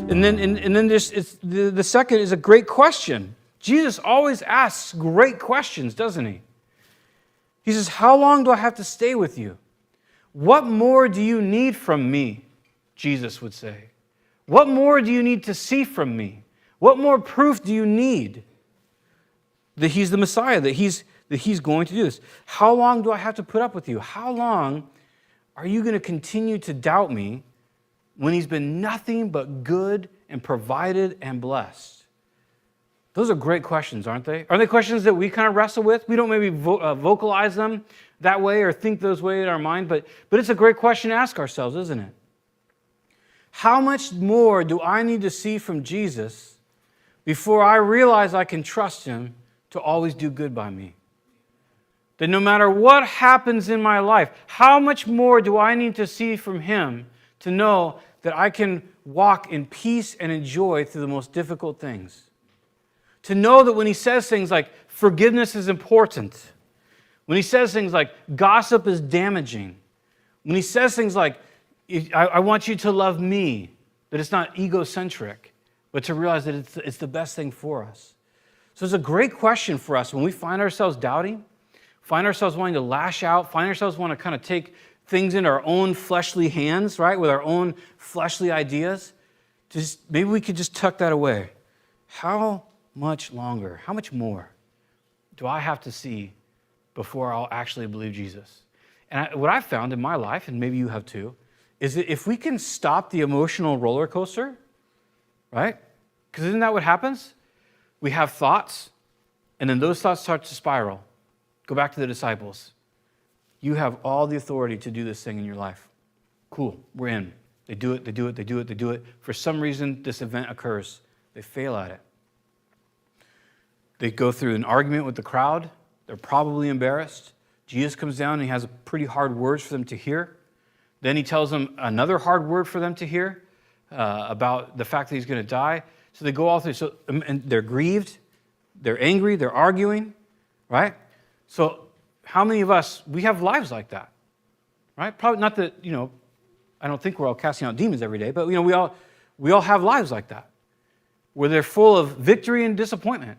And then the second is a great question. Jesus always asks great questions, doesn't he? He says, how long do I have to stay with you? What more do you need from me? Jesus would say. What more do you need to see from me? What more proof do you need that he's the Messiah, that he's going to do this? How long do I have to put up with you? How long are you going to continue to doubt me when he's been nothing but good and provided and blessed? Those are great questions, aren't they? Are they questions that we kind of wrestle with? We don't maybe vocalize them that way or think those way in our mind, but it's a great question to ask ourselves, isn't it? How much more do I need to see from Jesus before I realize I can trust him to always do good by me? That no matter what happens in my life, how much more do I need to see from him to know that I can walk in peace and in joy through the most difficult things? To know that when he says things like forgiveness is important, when he says things like gossip is damaging, when he says things like I want you to love me, that it's not egocentric, but to realize that it's the best thing for us. So it's a great question for us when we find ourselves doubting, find ourselves wanting to lash out, find ourselves wanting to kind of take things into our own fleshly hands, right, with our own fleshly ideas. Maybe we could just tuck that away. How much longer, how much more do I have to see before I'll actually believe Jesus? And what I've found in my life, and maybe you have too, is that if we can stop the emotional roller coaster, right? Because isn't that what happens? We have thoughts, and then those thoughts start to spiral. Go back to the disciples. You have all the authority to do this thing in your life. Cool, we're in. They do it, they do it, they do it, they do it. For some reason, this event occurs. They fail at it. They go through an argument with the crowd. They're probably embarrassed. Jesus comes down and he has pretty hard words for them to hear. Then he tells them another hard word for them to hear about the fact that he's going to die. So they go all through. So, and they're grieved. They're angry. They're arguing, right? So how many of us, we have lives like that, right? Probably not that, I don't think we're all casting out demons every day, but, we all have lives like that where they're full of victory and disappointment.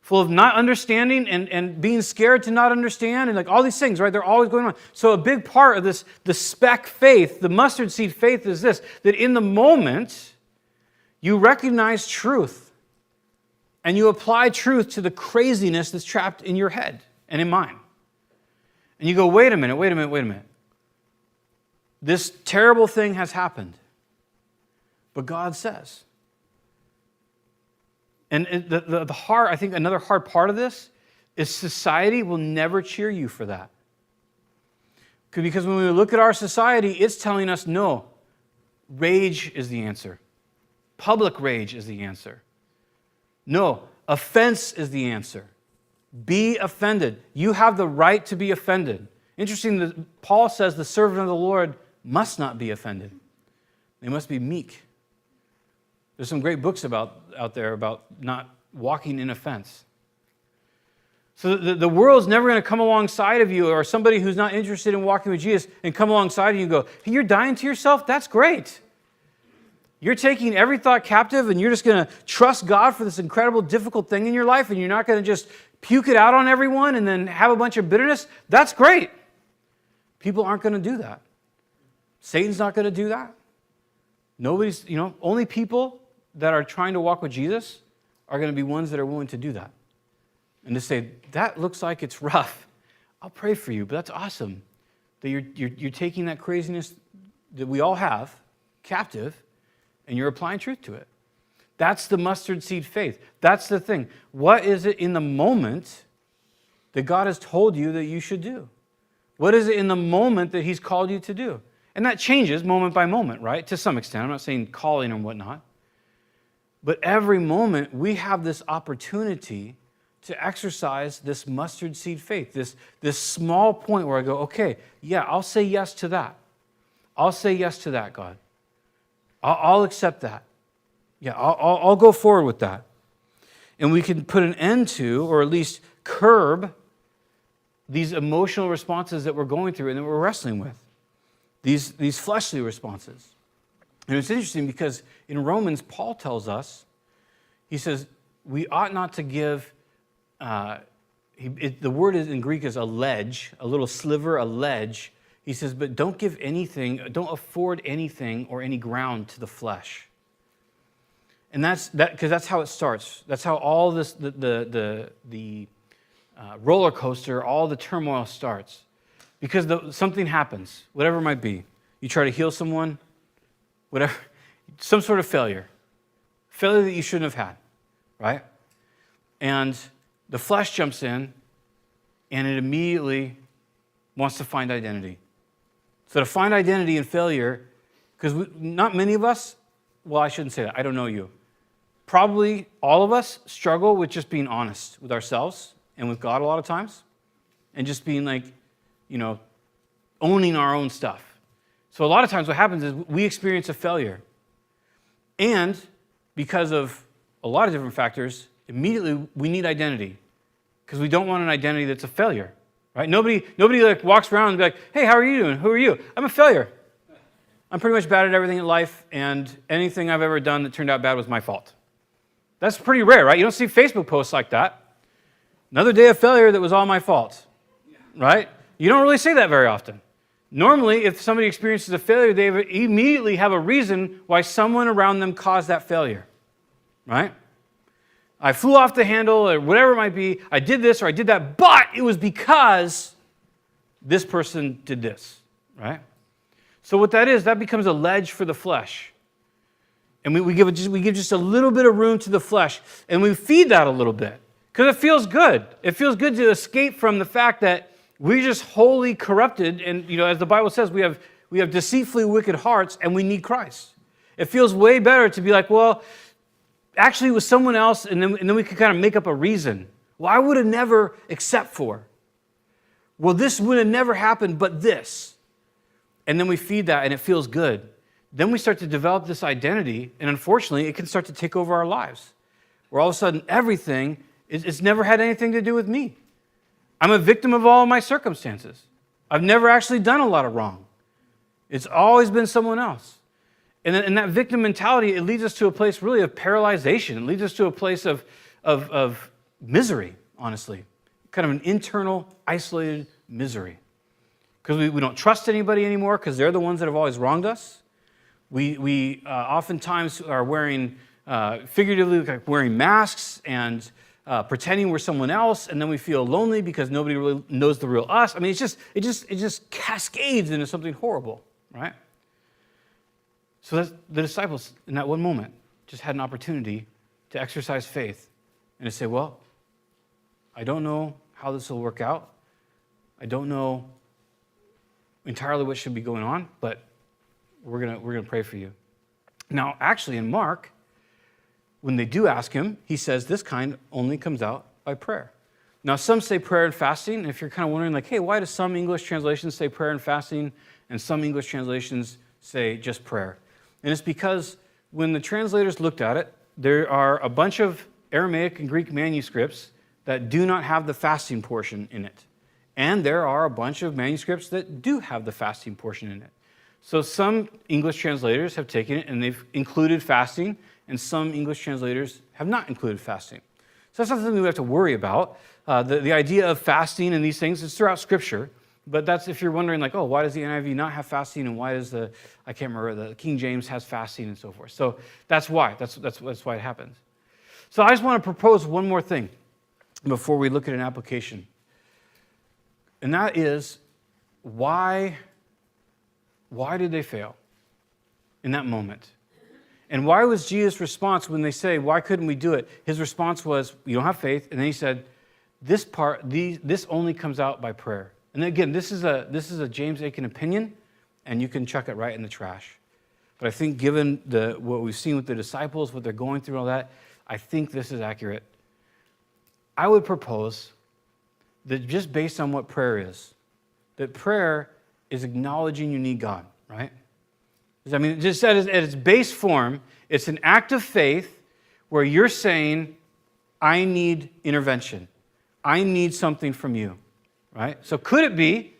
Full of not understanding and being scared to not understand and like all these things, right? They're always going on. So a big part of this, the speck faith, the mustard seed faith is this, that in the moment, you recognize truth and you apply truth to the craziness that's trapped in your head and in mine. And you go, wait a minute. This terrible thing has happened. But God says. And I think another hard part of this is society will never cheer you for that. Because when we look at our society, it's telling us, no, rage is the answer. Public rage is the answer. No, offense is the answer. Be offended. You have the right to be offended. Interesting that Paul says the servant of the Lord must not be offended. They must be meek. There's some great books out there about not walking in offense. So the world's never going to come alongside of you or somebody who's not interested in walking with Jesus and come alongside of you and go, hey, you're dying to yourself? That's great. You're taking every thought captive and you're just going to trust God for this incredible, difficult thing in your life and you're not going to just puke it out on everyone and then have a bunch of bitterness? That's great. People aren't going to do that. Satan's not going to do that. Nobody's, only people that are trying to walk with Jesus are going to be ones that are willing to do that. And to say, that looks like it's rough. I'll pray for you, but that's awesome that you're taking that craziness that we all have captive and you're applying truth to it. That's the mustard seed faith. That's the thing. What is it in the moment that God has told you that you should do? What is it in the moment that he's called you to do? And that changes moment by moment, right? To some extent. I'm not saying calling and whatnot. But every moment we have this opportunity to exercise this mustard seed faith, this small point where I go, okay, yeah, I'll say yes to that. I'll say yes to that, God. I'll accept that. Yeah, I'll go forward with that. And we can put an end to, or at least curb, these emotional responses that we're going through and that we're wrestling with. These fleshly responses. And it's interesting because in Romans, Paul tells us, he says, we ought not to give, the word in Greek is a ledge, a little sliver, a ledge. He says, but don't give anything, don't afford anything or any ground to the flesh. And because that's how it starts. That's how all this, the roller coaster, all the turmoil starts. Because something happens, whatever it might be. You try to heal someone, whatever, some sort of failure that you shouldn't have had, right? And the flesh jumps in, and it immediately wants to find identity. So to find identity in failure, because not many of us, well, I shouldn't say that, I don't know you. Probably all of us struggle with just being honest with ourselves and with God a lot of times, and just being like, owning our own stuff. So a lot of times what happens is we experience a failure. And because of a lot of different factors, immediately we need identity, because we don't want an identity that's a failure, right? Nobody like walks around and be like, hey, how are you doing? Who are you? I'm a failure. I'm pretty much bad at everything in life, and anything I've ever done that turned out bad was my fault. That's pretty rare, right? You don't see Facebook posts like that. Another day of failure that was all my fault, right? You don't really see that very often. Normally, if somebody experiences a failure, they immediately have a reason why someone around them caused that failure, right? I flew off the handle, or whatever it might be. I did this or I did that, but it was because this person did this, right? So what that is, that becomes a ledge for the flesh. And we give just a little bit of room to the flesh, and we feed that a little bit because it feels good. It feels good to escape from the fact that we're just wholly corrupted, and as the Bible says, we have deceitfully wicked hearts, and we need Christ. It feels way better to be like, well, actually it was someone else, and then we could kind of make up a reason. Well, I would have never, except for. Well, this would have never happened, but this. And then we feed that, and it feels good. Then we start to develop this identity, and unfortunately, it can start to take over our lives. Where all of a sudden, everything, it's never had anything to do with me. I'm a victim of all of my circumstances. I've never actually done a lot of wrong. It's always been someone else. And that victim mentality, it leads us to a place really of paralyzation. It leads us to a place of misery, honestly. Kind of an internal, isolated misery. Because we don't trust anybody anymore because they're the ones that have always wronged us. We oftentimes are wearing, figuratively, like wearing masks and pretending we're someone else, and then we feel lonely because nobody really knows the real us. I mean, it just cascades into something horrible, right? So the disciples, in that one moment, just had an opportunity to exercise faith and to say, well, I don't know how this will work out. I don't know entirely what should be going on, but we're gonna pray for you. Now, actually, in Mark, when they do ask him, he says this kind only comes out by prayer. Now, some say prayer and fasting. And if you're kind of wondering, like, hey, why do some English translations say prayer and fasting, and some English translations say just prayer? And it's because when the translators looked at it, there are a bunch of Aramaic and Greek manuscripts that do not have the fasting portion in it. And there are a bunch of manuscripts that do have the fasting portion in it. So some English translators have taken it and they've included fasting, and some English translators have not included fasting. So that's not something we have to worry about. The idea of fasting and these things is throughout Scripture, but that's if you're wondering, like, oh, why does the NIV not have fasting, and why does the King James has fasting and so forth. So that's why. That's why it happens. So I just want to propose one more thing before we look at an application. And that is, why did they fail in that moment? And why was Jesus' response when they say, why couldn't we do it? His response was, you don't have faith. And then he said, this only comes out by prayer. And again, this is a James Aiken opinion, and you can chuck it right in the trash. But I think given what we've seen with the disciples, what they're going through, all that, I think this is accurate. I would propose that just based on what prayer is, that prayer is acknowledging you need God, right? I mean, just at its base form, it's an act of faith where you're saying, I need intervention. I need something from you, right? So could it be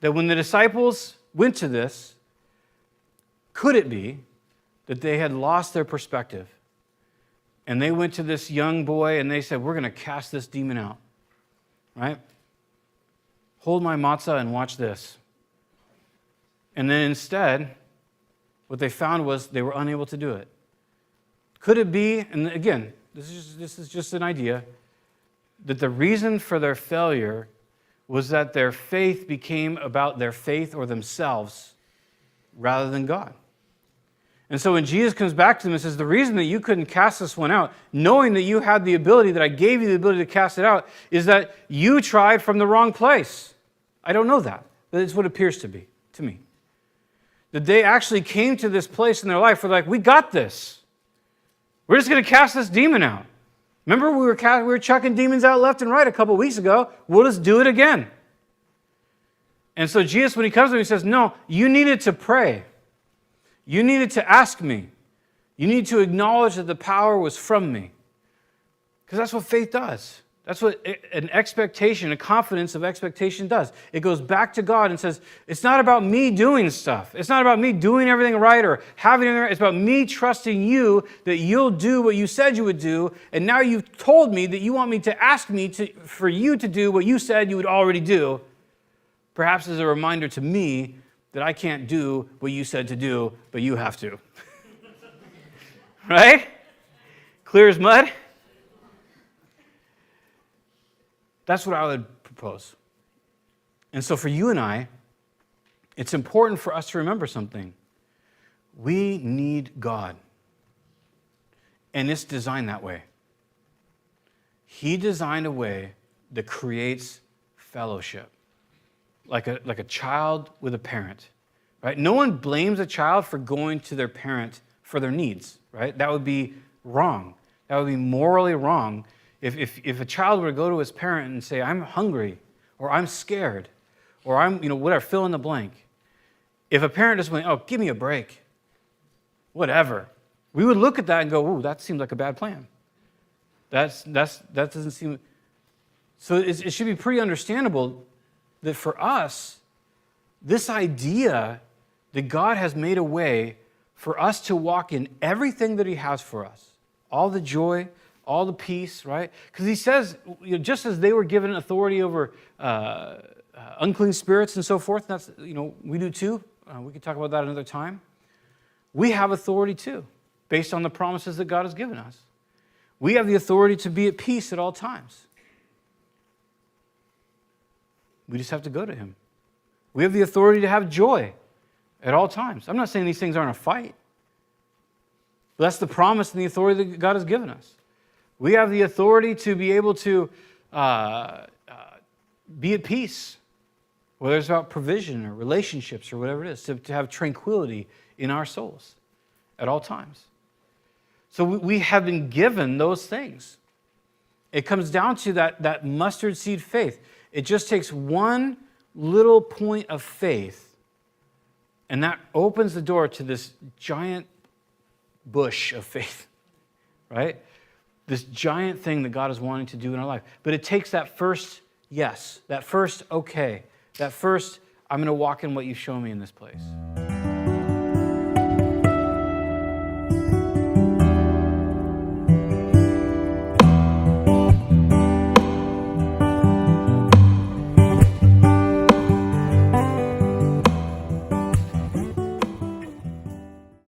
that when the disciples went to this, could it be that they had lost their perspective. And they went to this young boy and they said, we're going to cast this demon out, right? Hold my matzah and watch this. And then instead, what they found was they were unable to do it. Could it be, and again, this is just an idea, that the reason for their failure was that their faith became about their faith or themselves rather than God? And so when Jesus comes back to them and says, the reason that you couldn't cast this one out, knowing that you had the ability, that I gave you the ability to cast it out, is that you tried from the wrong place. I don't know that, but it's what it appears to be, to me. That they actually came to this place in their life where they're like, we got this. We're just going to cast this demon out. Remember, we were chucking demons out left and right a couple weeks ago. We'll just do it again. And so Jesus, when he comes to him, he says, no, you needed to pray. You needed to ask me. You need to acknowledge that the power was from me. Because that's what faith does. That's what an expectation, a confidence of expectation does. It goes back to God and says, it's not about me doing stuff. It's not about me doing everything right or having everything right. It's about me trusting you that you'll do what you said you would do. And now you've told me that you want me to ask me for you to do what you said you would already do. Perhaps as a reminder to me that I can't do what you said to do, but you have to. Right? Clear as mud? That's what I would propose. And so for you and I, it's important for us to remember something. We need God. And it's designed that way. He designed a way that creates fellowship. Like a child with a parent, right? No one blames a child for going to their parent for their needs, right? That would be wrong. That would be morally wrong. If a child were to go to his parent and say, I'm hungry, or I'm scared, or I'm, whatever, fill in the blank. If a parent just went, oh, give me a break, whatever, we would look at that and go, ooh, that seems like a bad plan. That doesn't seem... So it should be pretty understandable that for us, this idea that God has made a way for us to walk in everything that he has for us, all the joy, all the peace, right? Because he says, just as they were given authority over unclean spirits and so forth, that's, we do too. We could talk about that another time. We have authority too, based on the promises that God has given us. We have the authority to be at peace at all times. We just have to go to him. We have the authority to have joy at all times. I'm not saying these things aren't a fight. But that's the promise and the authority that God has given us. We have the authority to be able to be at peace, whether it's about provision or relationships or whatever it is, to have tranquility in our souls at all times. So we have been given those things. It comes down to that mustard seed faith. It just takes one little point of faith, and that opens the door to this giant bush of faith, right? This giant thing that God is wanting to do in our life. But it takes that first yes, that first okay, that first, I'm going to walk in what you've shown me in this place.